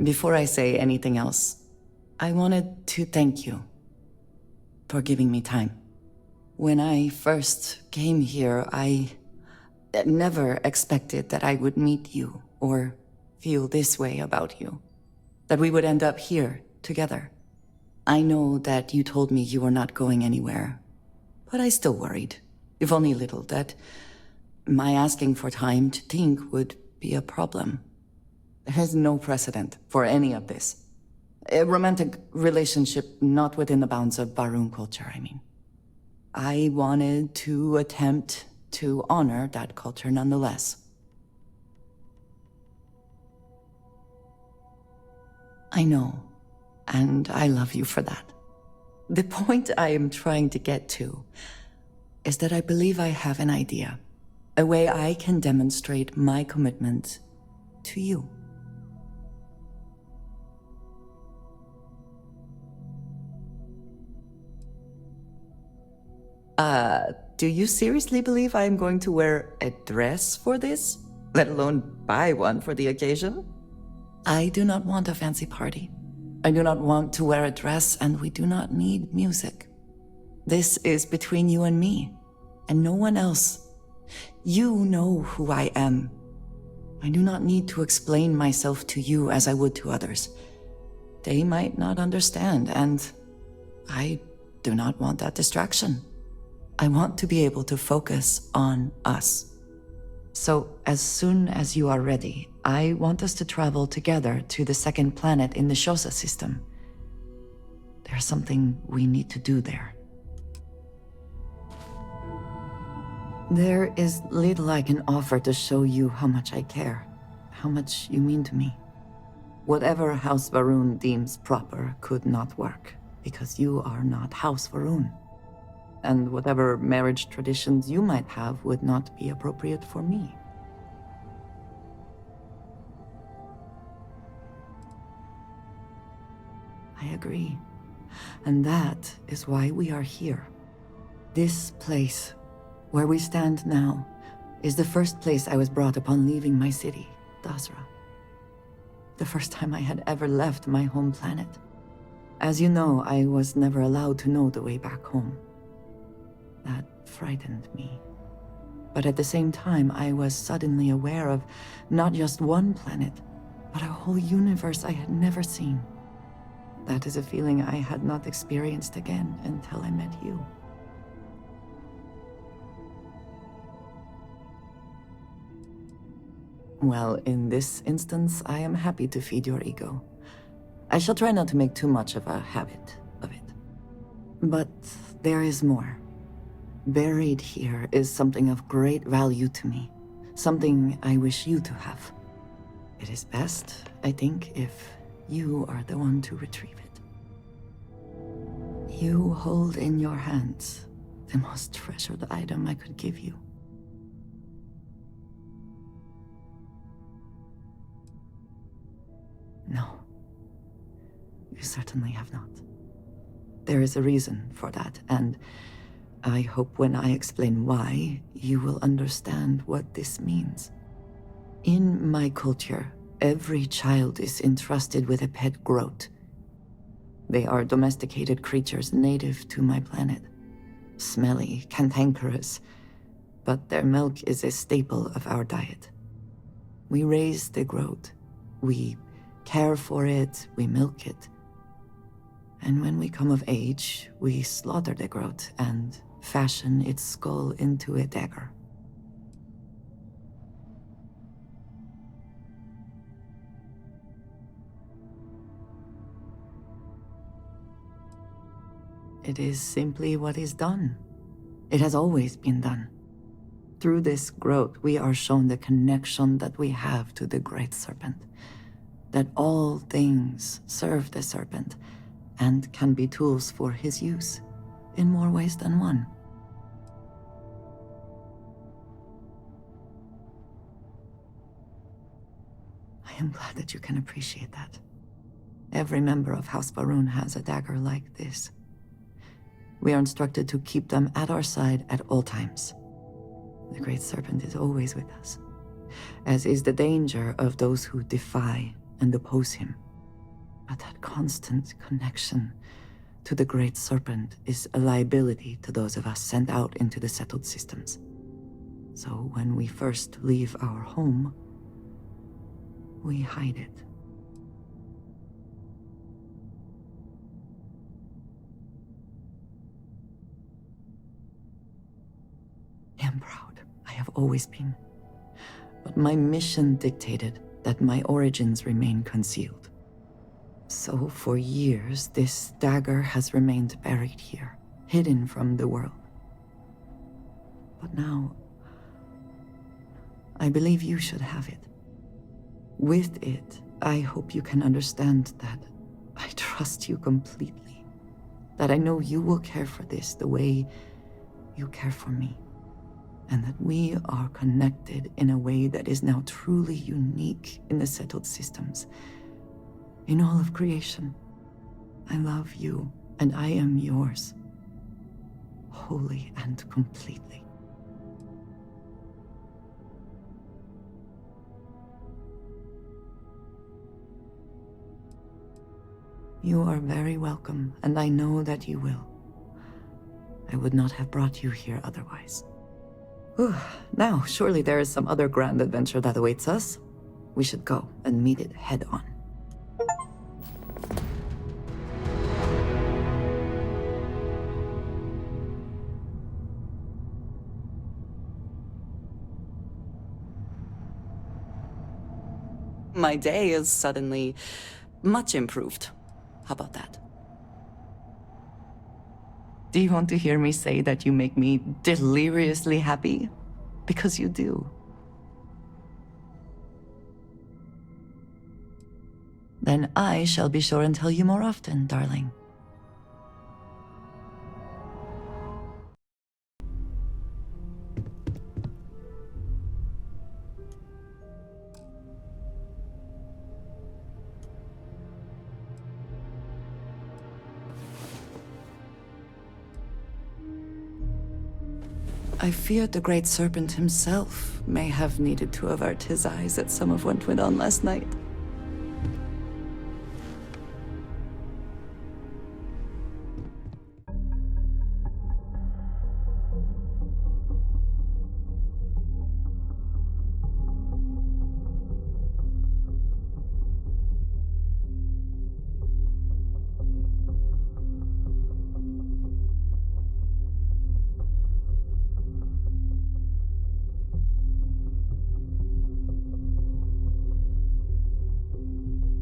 Before I say anything else, I wanted to thank you for giving me time. When I first came here, I never expected that I would meet you or feel this way about you. That we would end up here together. I know that you told me you were not going anywhere, but I still worried, if only a little, that my asking for time to think would be a problem. There is no precedent for any of this. A romantic relationship not within the bounds of Barun culture, I mean. I wanted to attempt to honor that culture nonetheless. I know, and I love you for that. The point I am trying to get to is that I believe I have an idea, a way I can demonstrate my commitment to you. Do you seriously believe I am going to wear a dress for this? Let alone buy one for the occasion? I do not want a fancy party. I do not want to wear a dress, and we do not need music. This is between you and me, and no one else. You know who I am. I do not need to explain myself to you as I would to others. They might not understand, and I do not want that distraction. I want to be able to focus on us. So, as soon as you are ready, I want us to travel together to the second planet in the Shosa system. There's something we need to do there. There is little I can offer to show you how much I care, how much you mean to me. Whatever House Varun deems proper could not work, because you are not House Varun. And whatever marriage traditions you might have would not be appropriate for me. I agree. And that is why we are here. This place, where we stand now, is the first place I was brought upon leaving my city, Dasra. The first time I had ever left my home planet. As you know, I was never allowed to know the way back home. That frightened me. But at the same time, I was suddenly aware of not just one planet, but a whole universe I had never seen. That is a feeling I had not experienced again until I met you. Well, in this instance, I am happy to feed your ego. I shall try not to make too much of a habit of it. But there is more. Buried here is something of great value to me, something I wish you to have. It is best, I think, if you are the one to retrieve it. You hold in your hands the most treasured item I could give you. No, you certainly have not. There is a reason for that, and I hope when I explain why, you will understand what this means. In my culture, every child is entrusted with a pet groat. They are domesticated creatures native to my planet. Smelly, cantankerous, but their milk is a staple of our diet. We raise the groat. We care for it, we milk it. And when we come of age, we slaughter the groat and fashion its skull into a dagger. It is simply what is done. It has always been done. Through this groat, we are shown the connection that we have to the Great Serpent. That all things serve the Serpent and can be tools for his use in more ways than one. I am glad that you can appreciate that. Every member of House Varun has a dagger like this. We are instructed to keep them at our side at all times. The Great Serpent is always with us, as is the danger of those who defy and oppose him. But that constant connection to the Great Serpent is a liability to those of us sent out into the settled systems. So when we first leave our home, we hide it. I am proud. I have always been. But my mission dictated that my origins remain concealed. So for years, this dagger has remained buried here, hidden from the world. But now, I believe you should have it. With it, I hope you can understand that I trust you completely. That I know you will care for this the way you care for me. And that we are connected in a way that is now truly unique in the settled systems. In all of creation. I love you, and I am yours. Wholly and completely. You are very welcome, and I know that you will. I would not have brought you here otherwise. Whew. Now, surely there is some other grand adventure that awaits us. We should go and meet it head on. My day is suddenly much improved. How about that? Do you want to hear me say that you make me deliriously happy? Because you do. Then I shall be sure and tell you more often, darling. I feared the Great Serpent himself may have needed to avert his eyes at some of what went on last night.